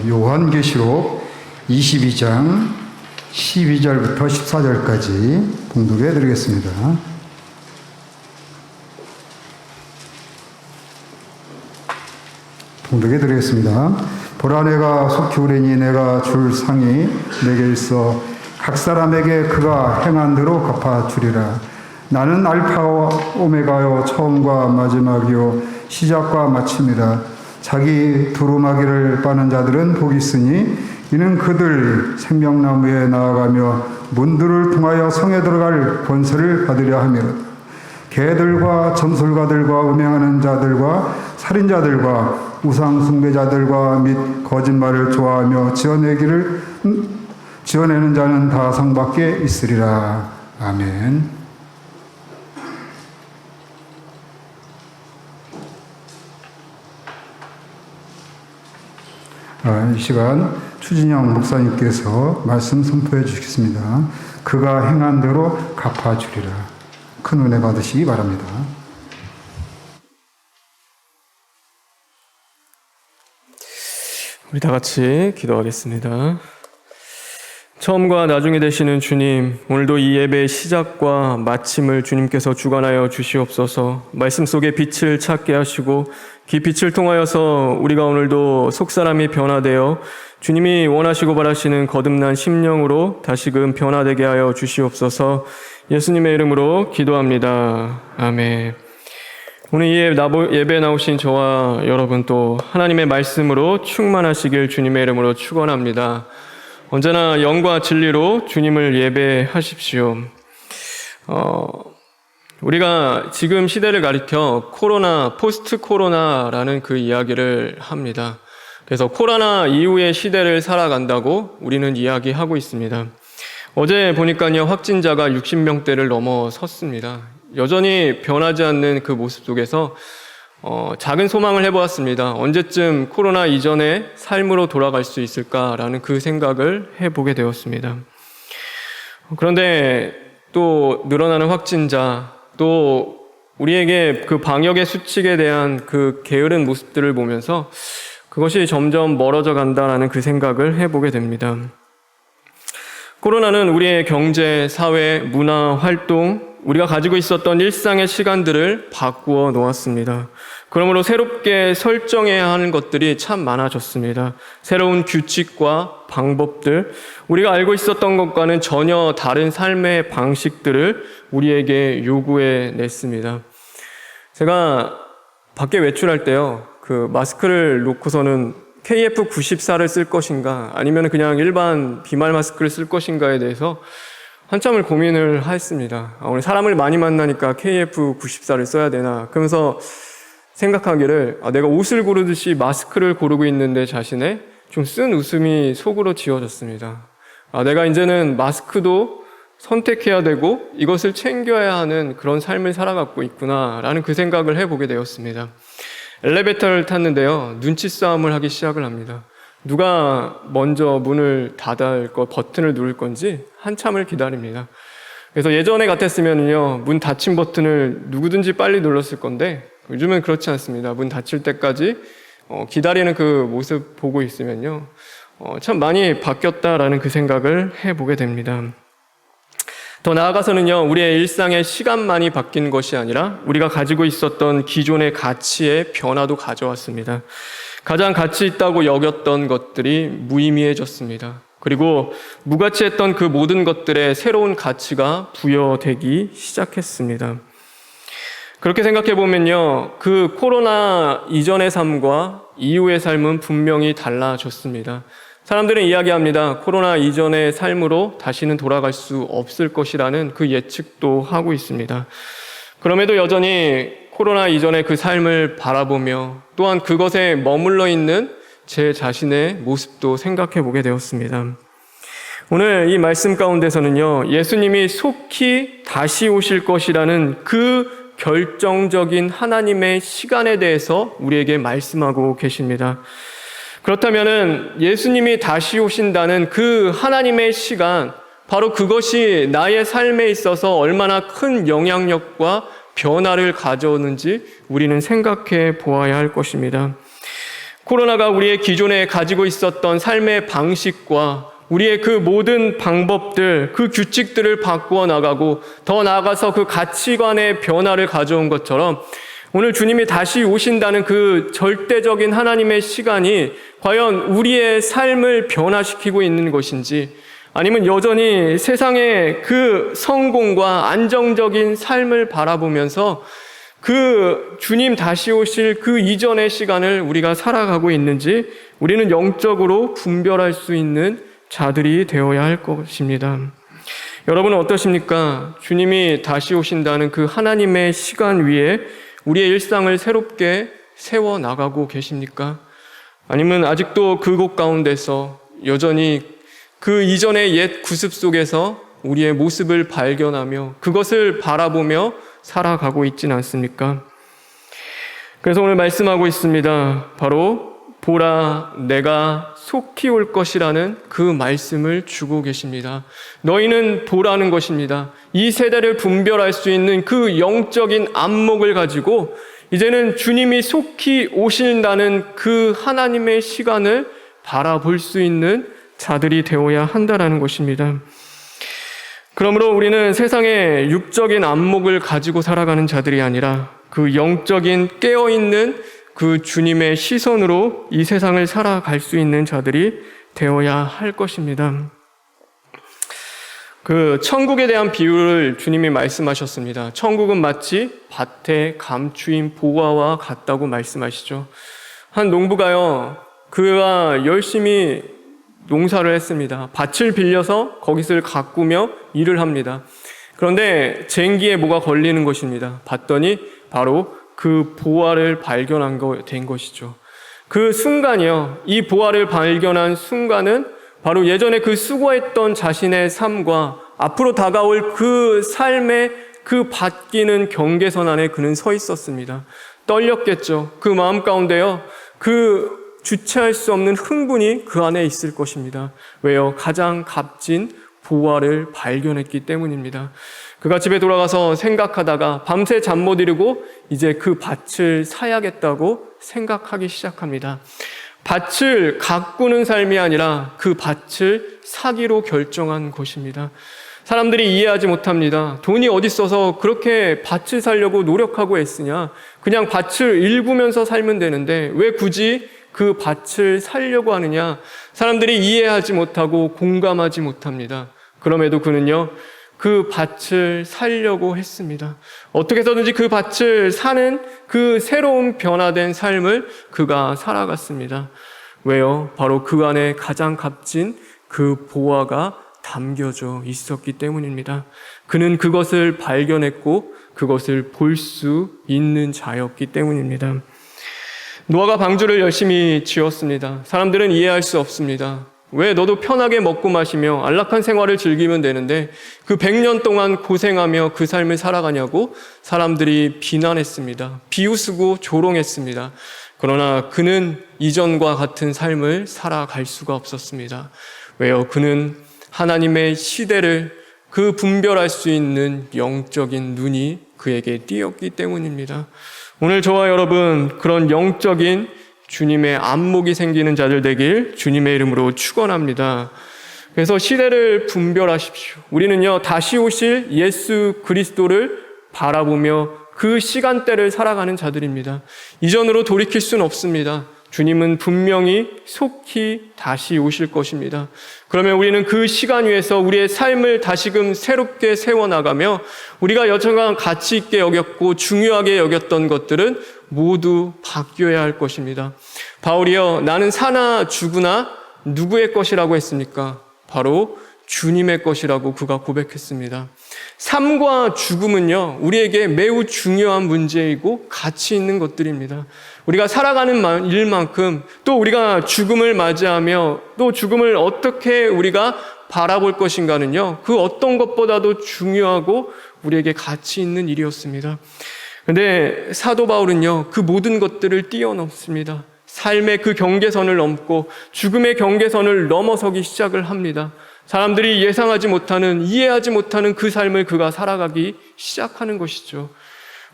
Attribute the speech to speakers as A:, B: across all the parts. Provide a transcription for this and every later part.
A: 요한계시록 22장 12절부터 14절까지 봉독해 드리겠습니다. 봉독해 드리겠습니다. 보라, 내가 속히 오리니 내가 줄 상이 내게 있어 각 사람에게 그가 행한 대로 갚아주리라. 나는 알파와 오메가요, 처음과 마지막이요 시작과 마침이라. 자기 두루마기를 빠는 자들은 복이 있으니 이는 그들 생명나무에 나아가며 문들을 통하여 성에 들어갈 권세를 받으려 함이라. 개들과 점술가들과 음행하는 자들과 살인자들과 우상 숭배자들과 및 거짓말을 좋아하며 지어내는 자는 다 상 밖에 있으리라. 아멘. 이 시간 추진영 목사님께서 말씀 선포해 주시겠습니다. 그가 행한 대로 갚아주리라. 큰 은혜 받으시기 바랍니다.
B: 우리 다 같이 기도하겠습니다. 처음과 나중에 되시는 주님, 오늘도 이 예배의 시작과 마침을 주님께서 주관하여 주시옵소서. 말씀 속에 빛을 찾게 하시고 그 빛을 통하여서 우리가 오늘도 속사람이 변화되어 주님이 원하시고 바라시는 거듭난 심령으로 다시금 변화되게 하여 주시옵소서. 예수님의 이름으로 기도합니다. 아멘. 오늘 이 예배에 나오신 저와 여러분 또 하나님의 말씀으로 충만하시길 주님의 이름으로 축원합니다. 언제나 영과 진리로 주님을 예배하십시오. 우리가 지금 시대를 가리켜 코로나, 포스트 코로나라는 그 이야기를 합니다. 그래서 코로나 이후의 시대를 살아간다고 우리는 이야기하고 있습니다. 어제 보니까요, 확진자가 60명대를 넘어섰습니다. 여전히 변하지 않는 그 모습 속에서 작은 소망을 해보았습니다. 언제쯤 코로나 이전의 삶으로 돌아갈 수 있을까라는 그 생각을 해보게 되었습니다. 그런데 또 늘어나는 확진자, 또 우리에게 그 방역의 수칙에 대한 그 게으른 모습들을 보면서 그것이 점점 멀어져 간다라는 그 생각을 해보게 됩니다. 코로나는 우리의 경제, 사회, 문화, 활동, 우리가 가지고 있었던 일상의 시간들을 바꾸어 놓았습니다. 그러므로 새롭게 설정해야 하는 것들이 참 많아졌습니다. 새로운 규칙과 방법들, 우리가 알고 있었던 것과는 전혀 다른 삶의 방식들을 우리에게 요구해 냈습니다. 제가 밖에 외출할 때요, 그 마스크를 놓고서는 KF94를 쓸 것인가 아니면 그냥 일반 비말 마스크를 쓸 것인가에 대해서 한참을 고민을 했습니다. 오늘 사람을 많이 만나니까 KF94를 써야 되나 그러면서 생각하기를 내가 옷을 고르듯이 마스크를 고르고 있는데 자신의 좀 쓴 웃음이 속으로 지어졌습니다. 내가 이제는 마스크도 선택해야 되고 이것을 챙겨야 하는 그런 삶을 살아가고 있구나라는 그 생각을 해보게 되었습니다. 엘리베이터를 탔는데요, 눈치 싸움을 하기 시작을 합니다. 누가 먼저 문을 닫을 버튼을 누를 건지 한참을 기다립니다. 그래서 예전에 같았으면요, 문 닫힌 버튼을 누구든지 빨리 눌렀을 건데 요즘은 그렇지 않습니다. 문 닫힐 때까지 기다리는 그 모습 보고 있으면요, 참 많이 바뀌었다라는 그 생각을 해보게 됩니다. 더 나아가서는요, 우리의 일상의 시간만이 바뀐 것이 아니라 우리가 가지고 있었던 기존의 가치의 변화도 가져왔습니다. 가장 가치 있다고 여겼던 것들이 무의미해졌습니다. 그리고 무가치했던 그 모든 것들에 새로운 가치가 부여되기 시작했습니다. 그렇게 생각해 보면요, 그 코로나 이전의 삶과 이후의 삶은 분명히 달라졌습니다. 사람들은 이야기합니다. 코로나 이전의 삶으로 다시는 돌아갈 수 없을 것이라는 그 예측도 하고 있습니다. 그럼에도 여전히 코로나 이전의 그 삶을 바라보며 또한 그것에 머물러 있는 제 자신의 모습도 생각해 보게 되었습니다. 오늘 이 말씀 가운데서는요, 예수님이 속히 다시 오실 것이라는 그 결정적인 하나님의 시간에 대해서 우리에게 말씀하고 계십니다. 그렇다면은 예수님이 다시 오신다는 그 하나님의 시간, 바로 그것이 나의 삶에 있어서 얼마나 큰 영향력과 변화를 가져오는지 우리는 생각해 보아야 할 것입니다. 코로나가 우리의 기존에 가지고 있었던 삶의 방식과 우리의 그 모든 방법들, 그 규칙들을 바꾸어 나가고 더 나아가서 그 가치관의 변화를 가져온 것처럼 오늘 주님이 다시 오신다는 그 절대적인 하나님의 시간이 과연 우리의 삶을 변화시키고 있는 것인지, 아니면 여전히 세상의 그 성공과 안정적인 삶을 바라보면서 그 주님 다시 오실 그 이전의 시간을 우리가 살아가고 있는지 우리는 영적으로 분별할 수 있는 자들이 되어야 할 것입니다. 여러분은 어떠십니까? 주님이 다시 오신다는 그 하나님의 시간 위에 우리의 일상을 새롭게 세워나가고 계십니까? 아니면 아직도 그곳 가운데서 여전히 그 이전의 옛 구습 속에서 우리의 모습을 발견하며 그것을 바라보며 살아가고 있진 않습니까? 그래서 오늘 말씀하고 있습니다. 바로 보라, 내가 속히 올 것이라는 그 말씀을 주고 계십니다. 너희는 보라는 것입니다. 이 세대를 분별할 수 있는 그 영적인 안목을 가지고 이제는 주님이 속히 오신다는 그 하나님의 시간을 바라볼 수 있는 자들이 되어야 한다라는 것입니다. 그러므로 우리는 세상의 육적인 안목을 가지고 살아가는 자들이 아니라 그 영적인 깨어있는 그 주님의 시선으로 이 세상을 살아갈 수 있는 자들이 되어야 할 것입니다. 그 천국에 대한 비유를 주님이 말씀하셨습니다. 천국은 마치 밭에 감추인 보화와 같다고 말씀하시죠. 한 농부가요, 그가 열심히 농사를 했습니다. 밭을 빌려서 거기서 가꾸며 일을 합니다. 그런데 쟁기에 뭐가 걸리는 것입니다. 봤더니 바로 그 보화를 발견한 된 것이죠. 그 순간이요, 이 보화를 발견한 순간은 바로 예전에 그 수고했던 자신의 삶과 앞으로 다가올 그 삶의 그 바뀌는 경계선 안에 그는 서 있었습니다. 떨렸겠죠. 그 마음 가운데요, 그 주체할 수 없는 흥분이 그 안에 있을 것입니다. 왜요? 가장 값진 보화를 발견했기 때문입니다. 그가 집에 돌아가서 생각하다가 밤새 잠 못 이루고 이제 그 밭을 사야겠다고 생각하기 시작합니다. 밭을 가꾸는 삶이 아니라 그 밭을 사기로 결정한 것입니다. 사람들이 이해하지 못합니다. 돈이 어디 있어서 그렇게 밭을 사려고 노력하고 애쓰냐? 그냥 밭을 일구면서 살면 되는데 왜 굳이 그 밭을 살려고 하느냐? 사람들이 이해하지 못하고 공감하지 못합니다. 그럼에도 그는요, 그 밭을 살려고 했습니다. 어떻게 해서든지 그 밭을 사는 그 새로운 변화된 삶을 그가 살아갔습니다. 왜요? 바로 그 안에 가장 값진 그 보화가 담겨져 있었기 때문입니다. 그는 그것을 발견했고 그것을 볼 수 있는 자였기 때문입니다. 노아가 방주를 열심히 지었습니다. 사람들은 이해할 수 없습니다. 왜 너도 편하게 먹고 마시며 안락한 생활을 즐기면 되는데 그 100년 동안 고생하며 그 삶을 살아가냐고 사람들이 비난했습니다. 비웃고 조롱했습니다. 그러나 그는 이전과 같은 삶을 살아갈 수가 없었습니다. 왜요? 그는 하나님의 시대를 그 분별할 수 있는 영적인 눈이 그에게 띄었기 때문입니다. 오늘 저와 여러분 그런 영적인 주님의 안목이 생기는 자들 되길 주님의 이름으로 축원합니다. 그래서 시대를 분별하십시오. 우리는요, 다시 오실 예수 그리스도를 바라보며 그 시간대를 살아가는 자들입니다. 이전으로 돌이킬 수는 없습니다. 주님은 분명히 속히 다시 오실 것입니다. 그러면 우리는 그 시간 위에서 우리의 삶을 다시금 새롭게 세워나가며 우리가 여전한 가치 있게 여겼고 중요하게 여겼던 것들은 모두 바뀌어야 할 것입니다. 바울이요, 나는 사나 죽으나 누구의 것이라고 했습니까? 바로 주님의 것이라고 그가 고백했습니다. 삶과 죽음은요, 우리에게 매우 중요한 문제이고 가치 있는 것들입니다. 우리가 살아가는 일만큼 또 우리가 죽음을 맞이하며 또 죽음을 어떻게 우리가 바라볼 것인가는요, 그 어떤 것보다도 중요하고 우리에게 가치 있는 일이었습니다. 그런데 사도 바울은요, 그 모든 것들을 뛰어넘습니다. 삶의 그 경계선을 넘고 죽음의 경계선을 넘어서기 시작을 합니다. 사람들이 예상하지 못하는, 이해하지 못하는 그 삶을 그가 살아가기 시작하는 것이죠.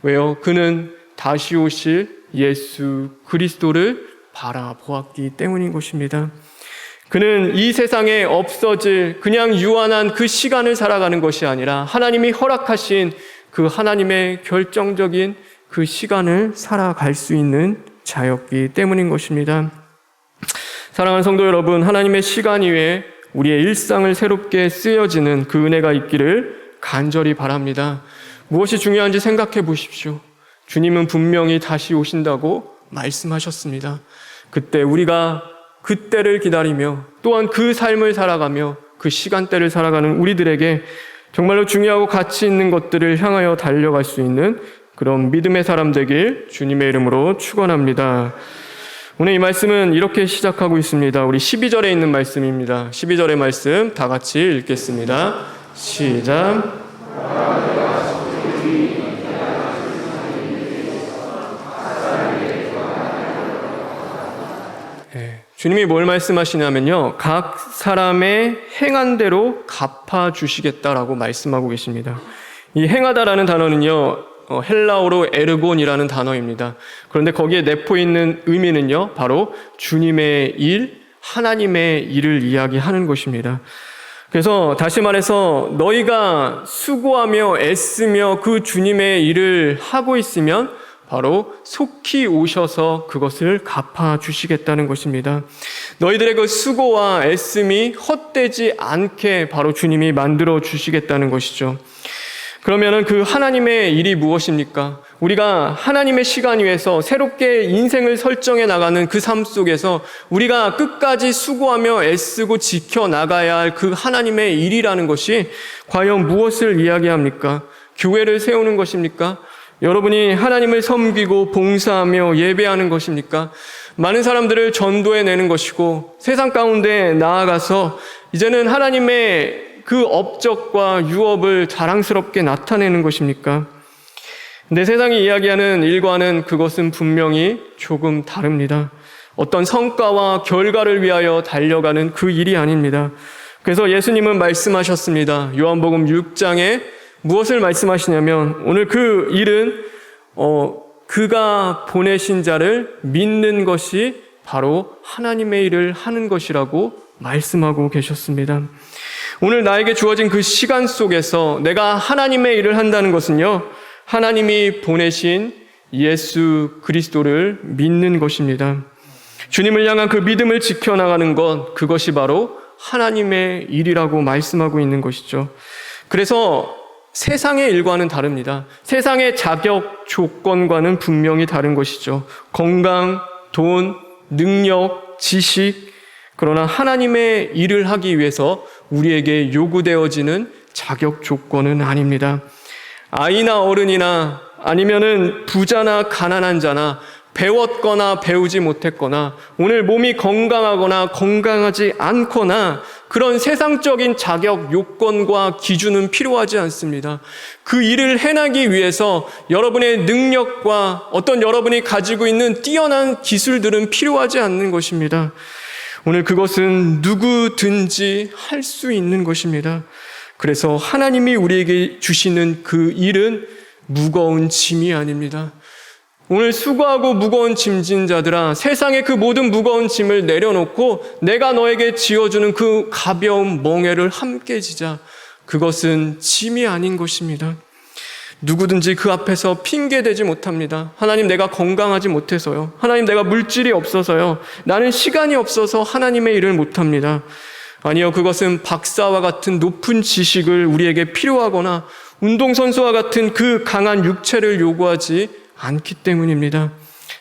B: 왜요? 그는 다시 오실 예수 그리스도를 바라보았기 때문인 것입니다. 그는 이 세상에 없어질 그냥 유한한 그 시간을 살아가는 것이 아니라 하나님이 허락하신 그 하나님의 결정적인 그 시간을 살아갈 수 있는 자였기 때문인 것입니다. 사랑하는 성도 여러분, 하나님의 시간 이외에 우리의 일상을 새롭게 쓰여지는 그 은혜가 있기를 간절히 바랍니다. 무엇이 중요한지 생각해 보십시오. 주님은 분명히 다시 오신다고 말씀하셨습니다. 그때 우리가 그때를 기다리며 또한 그 삶을 살아가며 그 시간대를 살아가는 우리들에게 정말로 중요하고 가치 있는 것들을 향하여 달려갈 수 있는 그런 믿음의 사람 되길 주님의 이름으로 축원합니다. 오늘 이 말씀은 이렇게 시작하고 있습니다. 우리 12절에 있는 말씀입니다. 12절의 말씀 다 같이 읽겠습니다. 시작. 주님이 뭘 말씀하시냐면요, 각 사람의 행한 대로 갚아주시겠다라고 말씀하고 계십니다. 이 행하다라는 단어는요, 헬라어로 에르곤이라는 단어입니다. 그런데 거기에 내포 있는 의미는요, 바로 주님의 일, 하나님의 일을 이야기하는 것입니다. 그래서 다시 말해서 너희가 수고하며 애쓰며 그 주님의 일을 하고 있으면 바로 속히 오셔서 그것을 갚아주시겠다는 것입니다. 너희들의 그 수고와 애씀이 헛되지 않게 바로 주님이 만들어 주시겠다는 것이죠. 그러면은 그 하나님의 일이 무엇입니까? 우리가 하나님의 시간 위에서 새롭게 인생을 설정해 나가는 그 삶 속에서 우리가 끝까지 수고하며 애쓰고 지켜나가야 할 그 하나님의 일이라는 것이 과연 무엇을 이야기합니까? 교회를 세우는 것입니까? 여러분이 하나님을 섬기고 봉사하며 예배하는 것입니까? 많은 사람들을 전도해내는 것이고 세상 가운데 나아가서 이제는 하나님의 그 업적과 유업을 자랑스럽게 나타내는 것입니까? 근데 세상이 이야기하는 일과는 그것은 분명히 조금 다릅니다. 어떤 성과와 결과를 위하여 달려가는 그 일이 아닙니다. 그래서 예수님은 말씀하셨습니다. 요한복음 6장에 무엇을 말씀하시냐면 오늘 그 일은 그가 보내신 자를 믿는 것이 바로 하나님의 일을 하는 것이라고 말씀하고 계셨습니다. 오늘 나에게 주어진 그 시간 속에서 내가 하나님의 일을 한다는 것은요, 하나님이 보내신 예수 그리스도를 믿는 것입니다. 주님을 향한 그 믿음을 지켜나가는 것, 그것이 바로 하나님의 일이라고 말씀하고 있는 것이죠. 그래서 세상의 일과는 다릅니다. 세상의 자격 조건과는 분명히 다른 것이죠. 건강, 돈, 능력, 지식, 그러나 하나님의 일을 하기 위해서 우리에게 요구되어지는 자격 조건은 아닙니다. 아이나 어른이나 아니면은 부자나 가난한 자나 배웠거나 배우지 못했거나 오늘 몸이 건강하거나 건강하지 않거나 그런 세상적인 자격 요건과 기준은 필요하지 않습니다. 그 일을 해나기 위해서 여러분의 능력과 어떤 여러분이 가지고 있는 뛰어난 기술들은 필요하지 않는 것입니다. 오늘 그것은 누구든지 할 수 있는 것입니다. 그래서 하나님이 우리에게 주시는 그 일은 무거운 짐이 아닙니다. 오늘 수고하고 무거운 짐진 자들아, 세상의 그 모든 무거운 짐을 내려놓고 내가 너에게 지어주는 그 가벼운 멍에를 함께 지자. 그것은 짐이 아닌 것입니다. 누구든지 그 앞에서 핑계대지 못합니다. 하나님, 내가 건강하지 못해서요. 하나님, 내가 물질이 없어서요. 나는 시간이 없어서 하나님의 일을 못합니다. 아니요, 그것은 박사와 같은 높은 지식을 우리에게 필요하거나 운동선수와 같은 그 강한 육체를 요구하지 않기 때문입니다.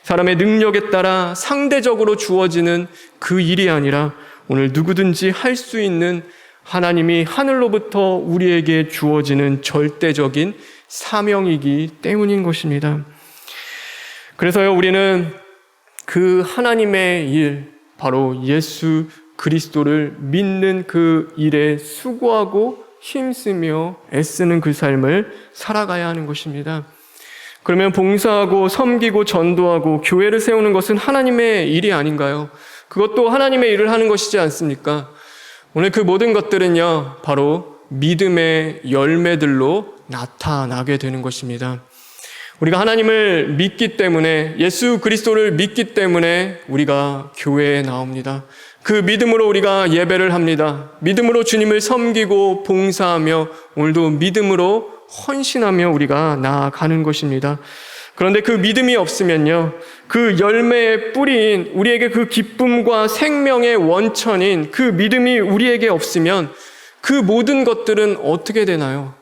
B: 사람의 능력에 따라 상대적으로 주어지는 그 일이 아니라 오늘 누구든지 할 수 있는 하나님이 하늘로부터 우리에게 주어지는 절대적인 사명이기 때문인 것입니다. 그래서요, 우리는 그 하나님의 일, 바로 예수 그리스도를 믿는 그 일에 수고하고 힘쓰며 애쓰는 그 삶을 살아가야 하는 것입니다. 그러면 봉사하고 섬기고 전도하고 교회를 세우는 것은 하나님의 일이 아닌가요? 그것도 하나님의 일을 하는 것이지 않습니까? 오늘 그 모든 것들은요, 바로 믿음의 열매들로 나타나게 되는 것입니다. 우리가 하나님을 믿기 때문에, 예수 그리스도를 믿기 때문에 우리가 교회에 나옵니다. 그 믿음으로 우리가 예배를 합니다. 믿음으로 주님을 섬기고 봉사하며 오늘도 믿음으로 헌신하며 우리가 나아가는 것입니다. 그런데 그 믿음이 없으면요, 그 열매의 뿌리인 우리에게 그 기쁨과 생명의 원천인 그 믿음이 우리에게 없으면 그 모든 것들은 어떻게 되나요?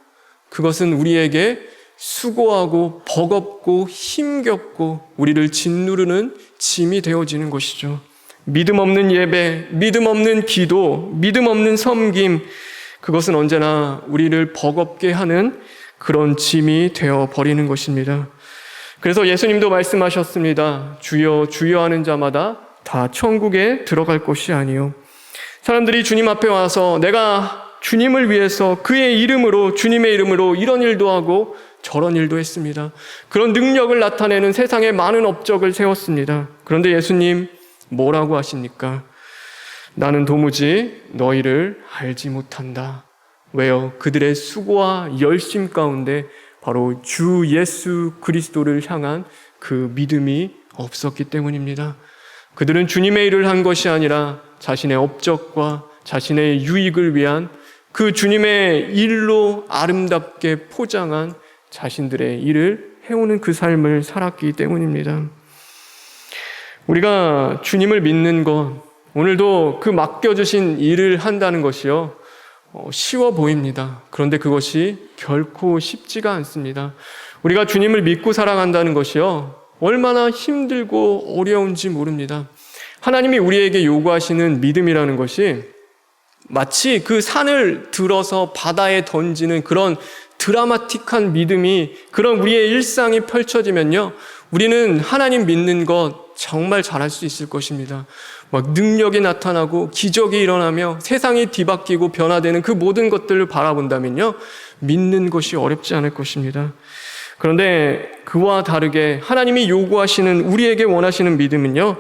B: 그것은 우리에게 수고하고 버겁고 힘겹고 우리를 짓누르는 짐이 되어지는 것이죠. 믿음 없는 예배, 믿음 없는 기도, 믿음 없는 섬김, 그것은 언제나 우리를 버겁게 하는 그런 짐이 되어버리는 것입니다. 그래서 예수님도 말씀하셨습니다. 주여 주여 하는 자마다 다 천국에 들어갈 것이 아니요. 사람들이 주님 앞에 와서 내가 주님을 위해서 그의 이름으로, 주님의 이름으로 이런 일도 하고 저런 일도 했습니다. 그런 능력을 나타내는 세상에 많은 업적을 세웠습니다. 그런데 예수님 뭐라고 하십니까? 나는 도무지 너희를 알지 못한다. 왜요? 그들의 수고와 열심 가운데 바로 주 예수 그리스도를 향한 그 믿음이 없었기 때문입니다. 그들은 주님의 일을 한 것이 아니라 자신의 업적과 자신의 유익을 위한 그 주님의 일로 아름답게 포장한 자신들의 일을 해오는 그 삶을 살았기 때문입니다. 우리가 주님을 믿는 것, 오늘도 그 맡겨주신 일을 한다는 것이요, 쉬워 보입니다. 그런데 그것이 결코 쉽지가 않습니다. 우리가 주님을 믿고 살아간다는 것이요, 얼마나 힘들고 어려운지 모릅니다. 하나님이 우리에게 요구하시는 믿음이라는 것이 마치 그 산을 들어서 바다에 던지는 그런 드라마틱한 믿음이, 그런 우리의 일상이 펼쳐지면요, 우리는 하나님 믿는 것 정말 잘할 수 있을 것입니다. 막 능력이 나타나고 기적이 일어나며 세상이 뒤바뀌고 변화되는 그 모든 것들을 바라본다면요, 믿는 것이 어렵지 않을 것입니다. 그런데 그와 다르게 하나님이 요구하시는, 우리에게 원하시는 믿음은요,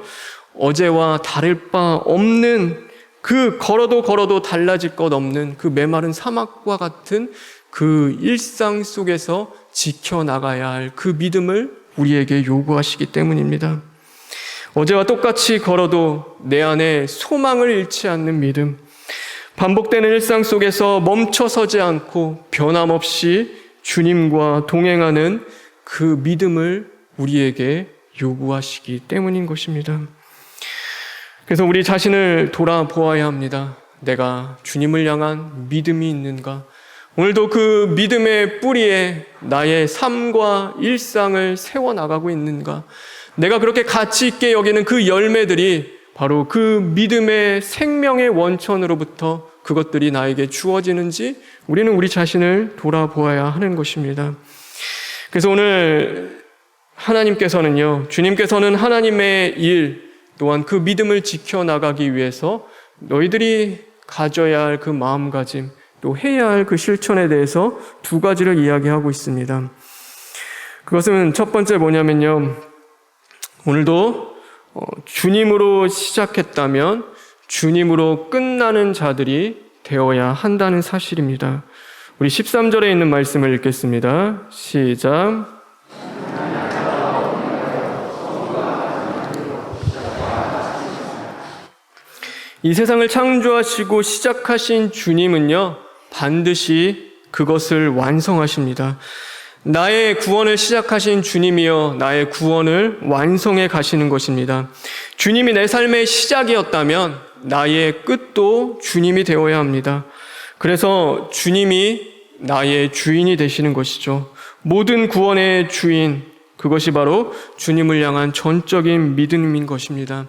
B: 어제와 다를 바 없는, 그 걸어도 달라질 것 없는 그 메마른 사막과 같은 그 일상 속에서 지켜나가야 할 그 믿음을 우리에게 요구하시기 때문입니다. 어제와 똑같이 걸어도 내 안에 소망을 잃지 않는 믿음, 반복되는 일상 속에서 멈춰서지 않고 변함없이 주님과 동행하는 그 믿음을 우리에게 요구하시기 때문인 것입니다. 그래서 우리 자신을 돌아보아야 합니다. 내가 주님을 향한 믿음이 있는가? 오늘도 그 믿음의 뿌리에 나의 삶과 일상을 세워나가고 있는가? 내가 그렇게 가치 있게 여기는 그 열매들이 바로 그 믿음의 생명의 원천으로부터 그것들이 나에게 주어지는지 우리는 우리 자신을 돌아보아야 하는 것입니다. 그래서 오늘 하나님께서는요, 주님께서는 하나님의 일 또한 그 믿음을 지켜나가기 위해서 너희들이 가져야 할 그 마음가짐, 또 해야 할 그 실천에 대해서 두 가지를 이야기하고 있습니다. 그것은 첫 번째 뭐냐면요, 오늘도 주님으로 시작했다면 주님으로 끝나는 자들이 되어야 한다는 사실입니다. 우리 13절에 있는 말씀을 읽겠습니다. 시작. 이 세상을 창조하시고 시작하신 주님은요, 반드시 그것을 완성하십니다. 나의 구원을 시작하신 주님이여 나의 구원을 완성해 가시는 것입니다. 주님이 내 삶의 시작이었다면 나의 끝도 주님이 되어야 합니다. 그래서 주님이 나의 주인이 되시는 것이죠. 모든 구원의 주인, 그것이 바로 주님을 향한 전적인 믿음인 것입니다.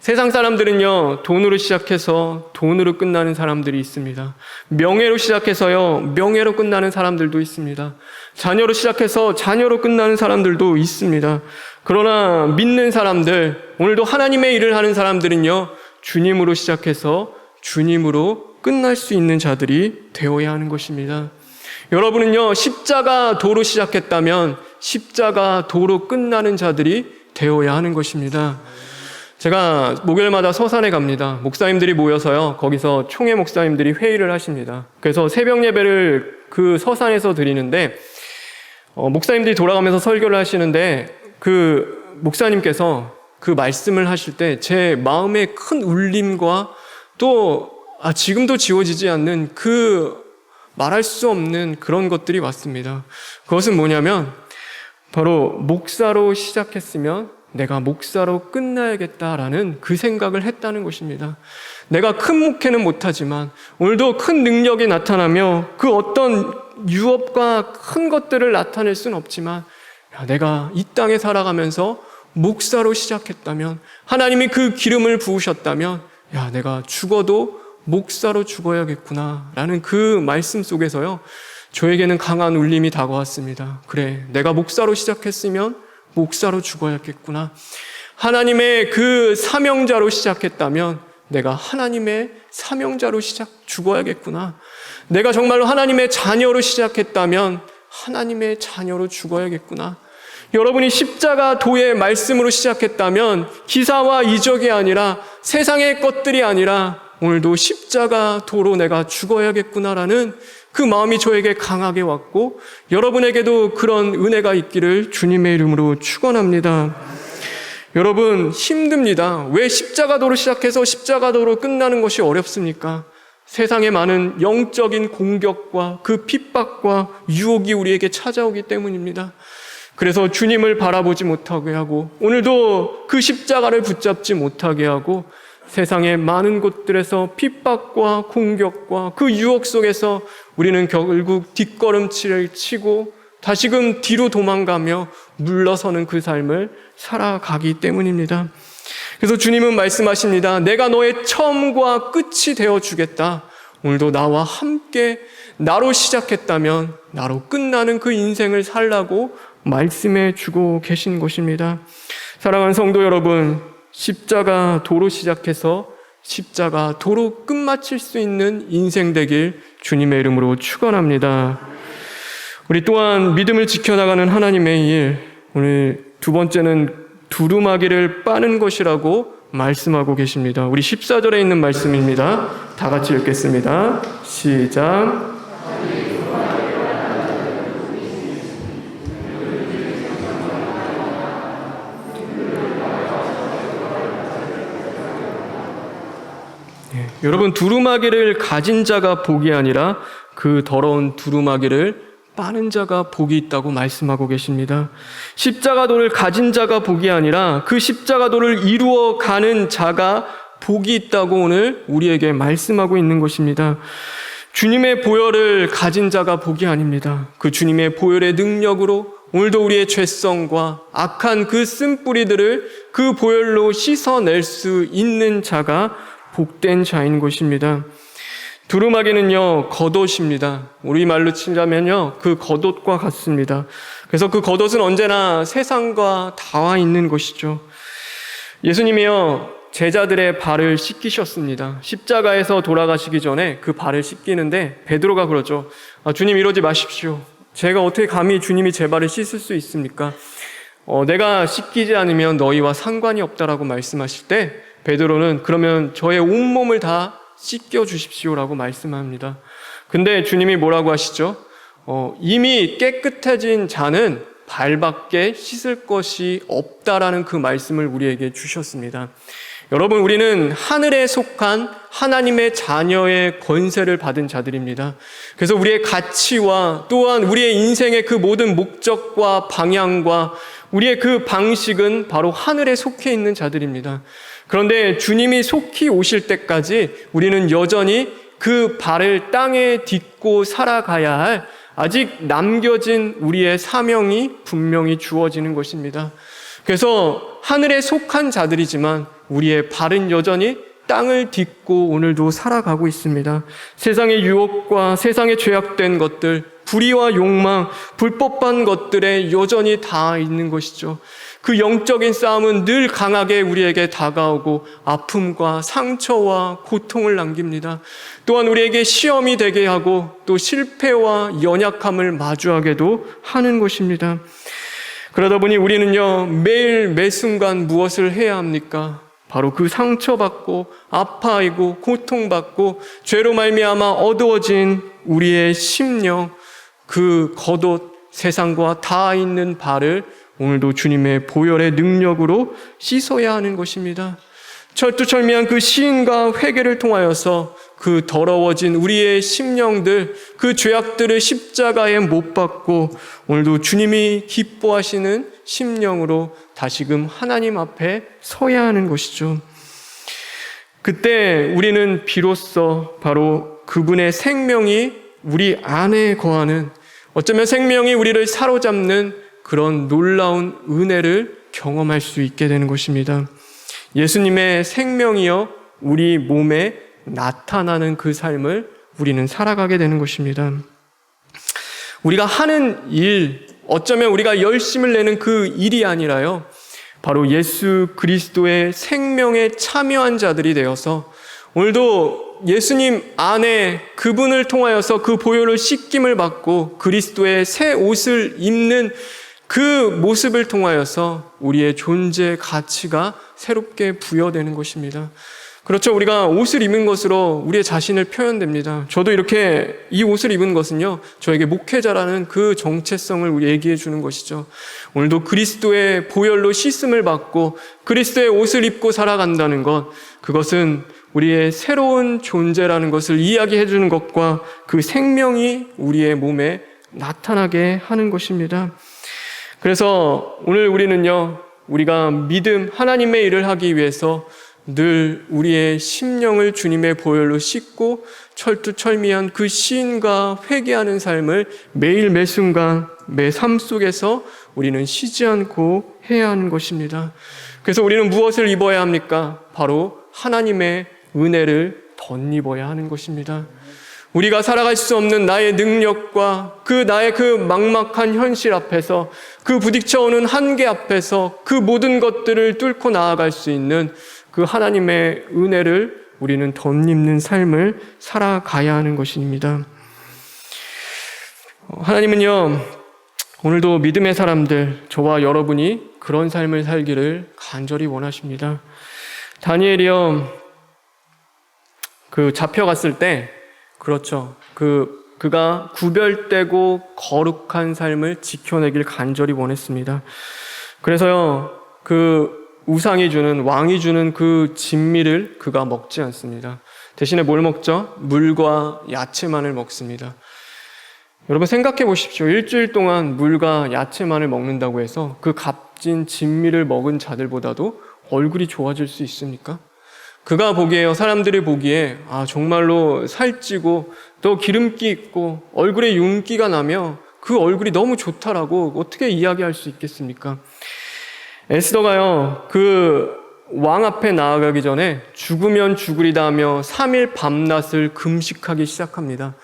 B: 세상 사람들은요, 돈으로 시작해서 돈으로 끝나는 사람들이 있습니다. 명예로 시작해서요, 명예로 끝나는 사람들도 있습니다. 자녀로 시작해서 자녀로 끝나는 사람들도 있습니다. 그러나 믿는 사람들, 오늘도 하나님의 일을 하는 사람들은요, 주님으로 시작해서 주님으로 끝날 수 있는 자들이 되어야 하는 것입니다. 여러분은요, 십자가 도로 시작했다면 십자가 도로 끝나는 자들이 되어야 하는 것입니다. 제가 목요일마다 서산에 갑니다. 목사님들이 모여서요, 거기서 총회 목사님들이 회의를 하십니다. 그래서 새벽 예배를 그 서산에서 드리는데, 목사님들이 돌아가면서 설교를 하시는데 그 목사님께서 그 말씀을 하실 때 제 마음에 큰 울림과 또 지금도 지워지지 않는 그 말할 수 없는 그런 것들이 왔습니다. 그것은 뭐냐면 바로 목사로 시작했으면 내가 목사로 끝나야겠다라는 그 생각을 했다는 것입니다. 내가 큰 목회는 못하지만 오늘도 큰 능력이 나타나며 그 어떤 유업과 큰 것들을 나타낼 수는 없지만 내가 이 땅에 살아가면서 목사로 시작했다면, 하나님이 그 기름을 부으셨다면 내가 죽어도 목사로 죽어야겠구나 라는 그 말씀 속에서요, 저에게는 강한 울림이 다가왔습니다. 그래, 내가 목사로 시작했으면 목사로 죽어야겠구나. 하나님의 그 사명자로 시작했다면 내가 하나님의 사명자로 죽어야겠구나. 내가 정말로 하나님의 자녀로 시작했다면 하나님의 자녀로 죽어야겠구나. 여러분이 십자가 도의 말씀으로 시작했다면 기사와 이적이 아니라 세상의 것들이 아니라 오늘도 십자가 도로 내가 죽어야겠구나라는 그 마음이 저에게 강하게 왔고, 여러분에게도 그런 은혜가 있기를 주님의 이름으로 축원합니다. 여러분, 힘듭니다. 왜 십자가 도로 시작해서 십자가 도로 끝나는 것이 어렵습니까? 세상에 많은 영적인 공격과 그 핍박과 유혹이 우리에게 찾아오기 때문입니다. 그래서 주님을 바라보지 못하게 하고, 오늘도 그 십자가를 붙잡지 못하게 하고, 세상의 많은 곳들에서 핍박과 공격과 그 유혹 속에서 우리는 결국 뒷걸음질을 치고 다시금 뒤로 도망가며 물러서는 그 삶을 살아가기 때문입니다. 그래서 주님은 말씀하십니다. 내가 너의 처음과 끝이 되어주겠다. 오늘도 나와 함께 나로 시작했다면 나로 끝나는 그 인생을 살라고 말씀해 주고 계신 것입니다. 사랑하는 성도 여러분, 십자가 도로 시작해서 십자가 도로 끝마칠 수 있는 인생 되길 주님의 이름으로 축원합니다. 우리 또한 믿음을 지켜나가는 하나님의 일, 오늘 두 번째는 두루마기를 빠는 것이라고 말씀하고 계십니다. 우리 14절에 있는 말씀입니다. 다 같이 읽겠습니다. 시작. 여러분, 두루마기를 가진 자가 복이 아니라 그 더러운 두루마기를 빠는 자가 복이 있다고 말씀하고 계십니다. 십자가도를 가진 자가 복이 아니라 그 십자가도를 이루어가는 자가 복이 있다고 오늘 우리에게 말씀하고 있는 것입니다. 주님의 보혈을 가진 자가 복이 아닙니다. 그 주님의 보혈의 능력으로 오늘도 우리의 죄성과 악한 그 쓴뿌리들을 그 보혈로 씻어낼 수 있는 자가 복된 자인 것입니다. 두루마기는요, 겉옷입니다. 우리말로 치자면요, 그 겉옷과 같습니다. 그래서 그 겉옷은 언제나 세상과 닿아 있는 것이죠. 예수님이요, 제자들의 발을 씻기셨습니다. 십자가에서 돌아가시기 전에 그 발을 씻기는데 베드로가 그러죠. 주님, 이러지 마십시오. 제가 어떻게 감히 주님이 제 발을 씻을 수 있습니까? 내가 씻기지 않으면 너희와 상관이 없다라고 말씀하실 때 베드로는 그러면 저의 온몸을 다 씻겨 주십시오라고 말씀합니다. 근데 주님이 뭐라고 하시죠? 이미 깨끗해진 자는 발밖에 씻을 것이 없다라는 그 말씀을 우리에게 주셨습니다. 여러분, 우리는 하늘에 속한 하나님의 자녀의 권세를 받은 자들입니다. 그래서 우리의 가치와 또한 우리의 인생의 그 모든 목적과 방향과 우리의 그 방식은 바로 하늘에 속해 있는 자들입니다. 그런데 주님이 속히 오실 때까지 우리는 여전히 그 발을 땅에 딛고 살아가야 할 아직 남겨진 우리의 사명이 분명히 주어지는 것입니다. 그래서 하늘에 속한 자들이지만 우리의 발은 여전히 땅을 딛고 오늘도 살아가고 있습니다. 세상의 유혹과 세상의 죄악된 것들, 불의와 욕망, 불법한 것들에 여전히 닿아 있는 것이죠. 그 영적인 싸움은 늘 강하게 우리에게 다가오고 아픔과 상처와 고통을 남깁니다. 또한 우리에게 시험이 되게 하고 또 실패와 연약함을 마주하게도 하는 것입니다. 그러다 보니 우리는요, 매일 매 순간 무엇을 해야 합니까? 바로 그 상처받고 아파하고 고통받고 죄로 말미암아 어두워진 우리의 심령, 그 겉옷, 세상과 닿아 있는 발을 오늘도 주님의 보혈의 능력으로 씻어야 하는 것입니다. 철두철미한 그 시인과 회개를 통하여서 그 더러워진 우리의 심령들, 그 죄악들을 십자가에 못 박고 오늘도 주님이 기뻐하시는 심령으로 다시금 하나님 앞에 서야 하는 것이죠. 그때 우리는 비로소 바로 그분의 생명이 우리 안에 거하는, 어쩌면 생명이 우리를 사로잡는 그런 놀라운 은혜를 경험할 수 있게 되는 것입니다. 예수님의 생명이여 우리 몸에 나타나는 그 삶을 우리는 살아가게 되는 것입니다. 우리가 하는 일, 어쩌면 우리가 열심을 내는 그 일이 아니라요, 바로 예수 그리스도의 생명에 참여한 자들이 되어서 오늘도 예수님 안에 그분을 통하여서 그 보혈을 씻김을 받고 그리스도의 새 옷을 입는 그 모습을 통하여서 우리의 존재 가치가 새롭게 부여되는 것입니다. 그렇죠. 우리가 옷을 입은 것으로 우리의 자신을 표현됩니다. 저도 이렇게 이 옷을 입은 것은요, 저에게 목회자라는 그 정체성을 얘기해 주는 것이죠. 오늘도 그리스도의 보혈로 씻음을 받고 그리스도의 옷을 입고 살아간다는 것, 그것은 우리의 새로운 존재라는 것을 이야기해 주는 것과 그 생명이 우리의 몸에 나타나게 하는 것입니다. 그래서 오늘 우리는요, 우리가 믿음, 하나님의 일을 하기 위해서 늘 우리의 심령을 주님의 보혈로 씻고 철두철미한 그 시인과 회개하는 삶을 매일 매순간 매 삶 속에서 우리는 쉬지 않고 해야 하는 것입니다. 그래서 우리는 무엇을 입어야 합니까? 바로 하나님의 은혜를 덧입어야 하는 것입니다. 우리가 살아갈 수 없는 나의 능력과 나의 그 막막한 현실 앞에서, 그 부딪혀오는 한계 앞에서 그 모든 것들을 뚫고 나아갈 수 있는 그 하나님의 은혜를 우리는 덧입는 삶을 살아가야 하는 것입니다. 하나님은요, 오늘도 믿음의 사람들, 저와 여러분이 그런 삶을 살기를 간절히 원하십니다. 다니엘이요, 잡혀갔을 때, 그렇죠. 그가 구별되고 거룩한 삶을 지켜내길 간절히 원했습니다. 그래서요, 우상이 주는, 왕이 주는 그 진미를 그가 먹지 않습니다. 대신에 뭘 먹죠? 물과 야채만을 먹습니다. 여러분 생각해 보십시오. 일주일 동안 물과 야채만을 먹는다고 해서 그 값진 진미를 먹은 자들보다도 얼굴이 좋아질 수 있습니까? 그가 보기에요, 사람들이 보기에 정말로 살찌고 또 기름기 있고 얼굴에 윤기가 나며 그 얼굴이 너무 좋다라고 어떻게 이야기할 수 있겠습니까? 에스더가요, 왕 앞에 나아가기 전에 죽으면 죽으리다 하며 3일 밤낮을 금식하기 시작합니다.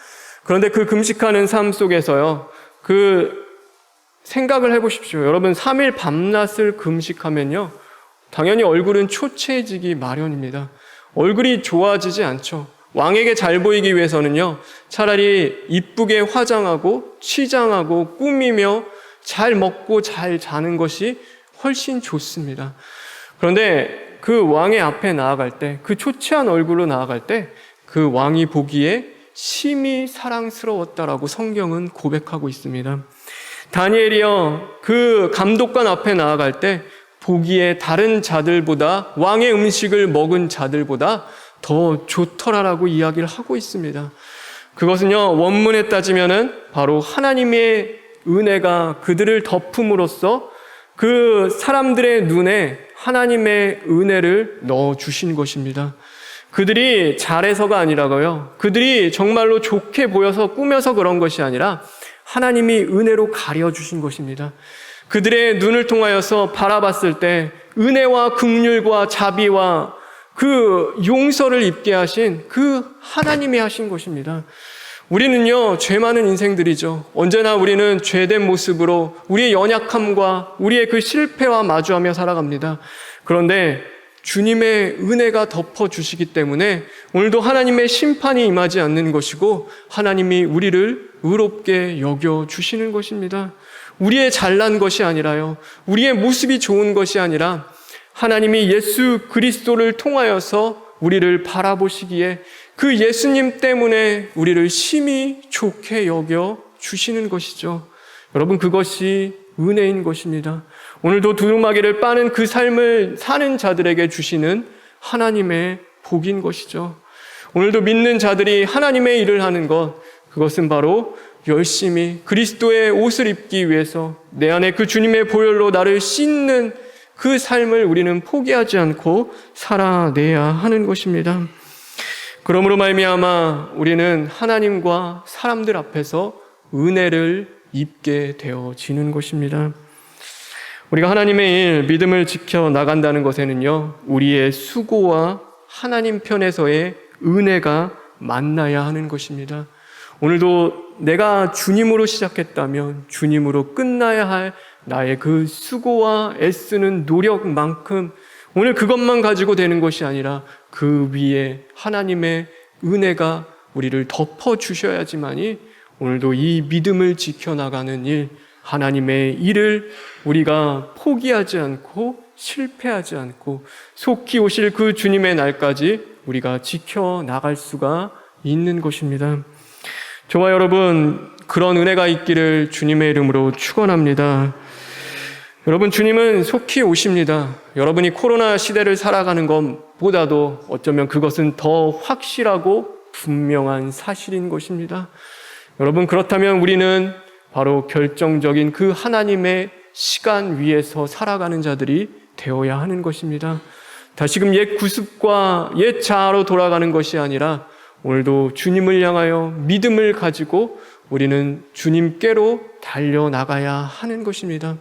B: 그런데 그 금식하는 삶 속에서요, 생각을 해보십시오. 여러분, 3일 밤낮을 금식하면요, 당연히 얼굴은 초췌해지기 마련입니다. 얼굴이 좋아지지 않죠. 왕에게 잘 보이기 위해서는요, 차라리 이쁘게 화장하고 치장하고 꾸미며 잘 먹고 잘 자는 것이 훨씬 좋습니다. 그런데 그 왕의 앞에 나아갈 때, 그 초췌한 얼굴로 나아갈 때 그 왕이 보기에 심히 사랑스러웠다라고 성경은 고백하고 있습니다. 다니엘이요, 그 감독관 앞에 나아갈 때 보기에 다른 자들보다, 왕의 음식을 먹은 자들보다 더 좋더라라고 이야기를 하고 있습니다. 그것은요, 원문에 따지면은 바로 하나님의 은혜가 그들을 덮음으로써 그 사람들의 눈에 하나님의 은혜를 넣어주신 것입니다. 그들이 잘해서가 아니라고요, 그들이 정말로 좋게 보여서 꾸며서 그런 것이 아니라 하나님이 은혜로 가려주신 것입니다. 그들의 눈을 통하여서 바라봤을 때 은혜와 긍휼과 자비와 그 용서를 입게 하신 그 하나님이 하신 것입니다. 우리는요, 죄 많은 인생들이죠. 언제나 우리는 죄된 모습으로 우리의 연약함과 우리의 그 실패와 마주하며 살아갑니다. 그런데 주님의 은혜가 덮어주시기 때문에 오늘도 하나님의 심판이 임하지 않는 것이고 하나님이 우리를 의롭게 여겨주시는 것입니다. 우리의 잘난 것이 아니라요, 우리의 모습이 좋은 것이 아니라 하나님이 예수 그리스도를 통하여서 우리를 바라보시기에 그 예수님 때문에 우리를 심히 좋게 여겨 주시는 것이죠. 여러분, 그것이 은혜인 것입니다. 오늘도 두루마기를 빠는 그 삶을 사는 자들에게 주시는 하나님의 복인 것이죠. 오늘도 믿는 자들이 하나님의 일을 하는 것, 그것은 바로 열심히 그리스도의 옷을 입기 위해서 내 안에 그 주님의 보혈로 나를 씻는 그 삶을 우리는 포기하지 않고 살아내야 하는 것입니다. 그러므로 말미암아 우리는 하나님과 사람들 앞에서 은혜를 입게 되어지는 것입니다. 우리가 하나님의 일, 믿음을 지켜 나간다는 것에는요, 우리의 수고와 하나님 편에서의 은혜가 만나야 하는 것입니다. 오늘도 내가 주님으로 시작했다면 주님으로 끝나야 할 나의 그 수고와 애쓰는 노력만큼 오늘 그것만 가지고 되는 것이 아니라 그 위에 하나님의 은혜가 우리를 덮어주셔야지만이 오늘도 이 믿음을 지켜나가는 일, 하나님의 일을 우리가 포기하지 않고 실패하지 않고 속히 오실 그 주님의 날까지 우리가 지켜나갈 수가 있는 것입니다. 저와 여러분, 그런 은혜가 있기를 주님의 이름으로 축원합니다. 여러분, 주님은 속히 오십니다. 여러분이 코로나 시대를 살아가는 것보다도 어쩌면 그것은 더 확실하고 분명한 사실인 것입니다. 여러분, 그렇다면 우리는 바로 결정적인 그 하나님의 시간 위에서 살아가는 자들이 되어야 하는 것입니다. 다시금 옛 구습과 옛 자아로 돌아가는 것이 아니라 오늘도 주님을 향하여 믿음을 가지고 우리는 주님께로 달려나가야 하는 것입니다.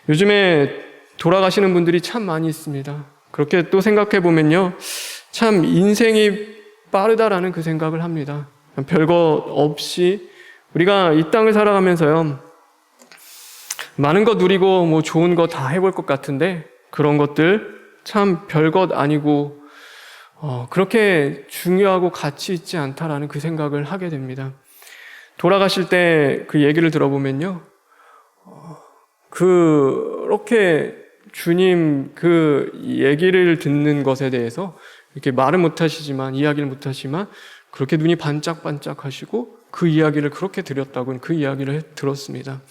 B: 요즘에 돌아가시는 분들이 참 많이 있습니다. 그렇게 또 생각해 보면요, 참 인생이 빠르다라는 그 생각을 합니다. 별거 없이 우리가 이 땅을 살아가면서요, 많은 거 누리고 뭐 좋은 거 다 해볼 것 같은데 그런 것들 참 별것 아니고 그렇게 중요하고 가치 있지 않다라는 그 생각을 하게 됩니다. 돌아가실 때 그 얘기를 들어보면요, 그렇게 주님 그 얘기를 듣는 것에 대해서 이렇게 말은 못하시지만, 이야기를 못하시지만 그렇게 눈이 반짝반짝 하시고 그 이야기를 그렇게 드렸다고 그 이야기를 들었습니다.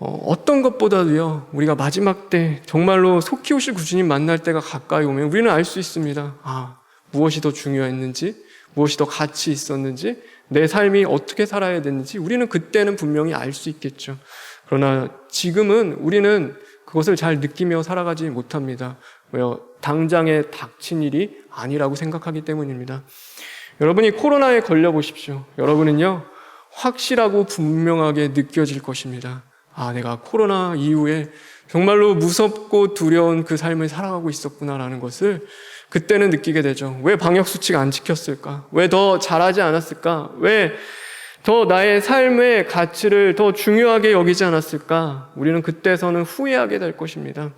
B: 어떤 것보다도요, 우리가 마지막 때 정말로 속히 오실 구주님 만날 때가 가까이 오면 우리는 알 수 있습니다. 무엇이 더 중요했는지, 무엇이 더 가치 있었는지, 내 삶이 어떻게 살아야 되는지 우리는 그때는 분명히 알 수 있겠죠. 그러나 지금은 우리는 그것을 잘 느끼며 살아가지 못합니다. 왜요? 당장에 닥친 일이 아니라고 생각하기 때문입니다. 여러분이 코로나에 걸려보십시오. 여러분은요, 확실하고 분명하게 느껴질 것입니다. 내가 코로나 이후에 정말로 무섭고 두려운 그 삶을 살아가고 있었구나라는 것을 그때는 느끼게 되죠. 왜 방역수칙 안 지켰을까? 왜 더 잘하지 않았을까? 왜 더 나의 삶의 가치를 더 중요하게 여기지 않았을까? 우리는 그때서는 후회하게 될 것입니다.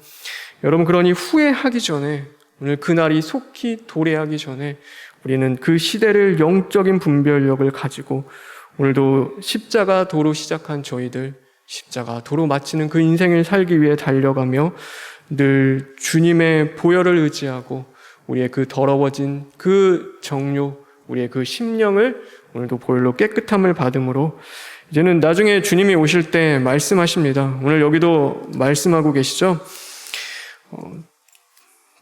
B: 여러분, 그러니 후회하기 전에, 오늘 그날이 속히 도래하기 전에 우리는 그 시대를 영적인 분별력을 가지고 오늘도 십자가 도로 시작한 저희들, 십자가 도로 마치는 그 인생을 살기 위해 달려가며 늘 주님의 보혈을 의지하고 우리의 그 더러워진 그 정욕, 우리의 그 심령을 오늘도 보혈로 깨끗함을 받음으로 이제는 나중에 주님이 오실 때 말씀하십니다. 오늘 여기도 말씀하고 계시죠?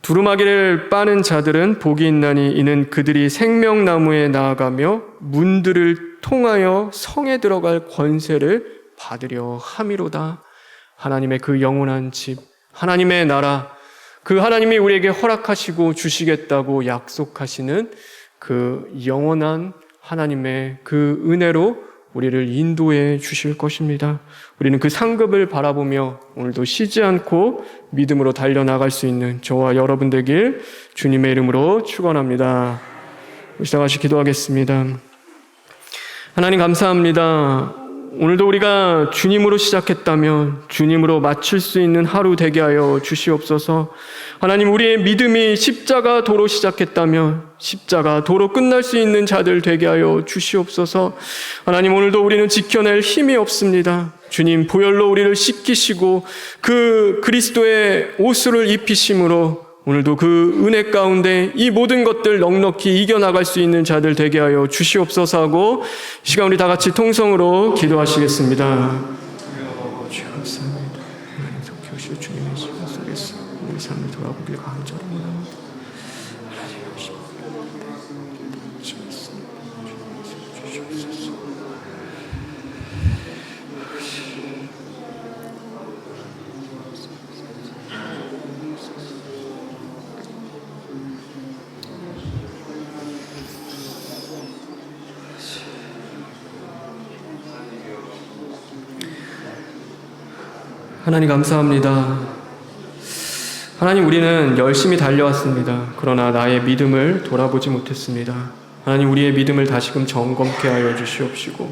B: 두루마기를 빠는 자들은 복이 있나니 이는 그들이 생명나무에 나아가며 문들을 통하여 성에 들어갈 권세를 받으려 함이로다. 하나님의 그 영원한 집, 하나님의 나라, 그 하나님이 우리에게 허락하시고 주시겠다고 약속하시는 그 영원한 하나님의 그 은혜로 우리를 인도해 주실 것입니다. 우리는 그 상급을 바라보며 오늘도 쉬지 않고 믿음으로 달려나갈 수 있는 저와 여러분 되길 주님의 이름으로 축원합니다. 시작하시 기도하겠습니다. 하나님 감사합니다. 오늘도 우리가 주님으로 시작했다면 주님으로 마칠 수 있는 하루 되게 하여 주시옵소서. 하나님, 우리의 믿음이 십자가 도로 시작했다면 십자가 도로 끝날 수 있는 자들 되게 하여 주시옵소서. 하나님, 오늘도 우리는 지켜낼 힘이 없습니다. 주님, 보혈로 우리를 씻기시고 그 그리스도의 옷을 입히심으로 오늘도 그 은혜 가운데 이 모든 것들 넉넉히 이겨나갈 수 있는 자들 되게 하여 주시옵소서 하고 이 시간 우리 다 같이 통성으로 기도하시겠습니다. 주여 감사합니다. 하나님 속히 오실 주님의 시간 속에서 우리 삶을 돌아보길 간절히 원합니다. 하나님 주시옵소서. 하나님 감사합니다. 하나님 우리는 열심히 달려왔습니다. 그러나 나의 믿음을 돌아보지 못했습니다. 하나님 우리의 믿음을 다시금 점검케 하여 주시옵시고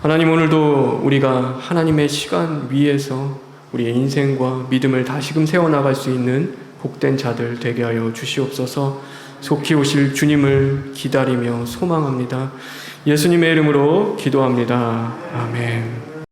B: 하나님 오늘도 우리가 하나님의 시간 위에서 우리의 인생과 믿음을 다시금 세워나갈 수 있는 복된 자들 되게 하여 주시옵소서. 속히 오실 주님을 기다리며 소망합니다. 예수님의 이름으로 기도합니다. 아멘.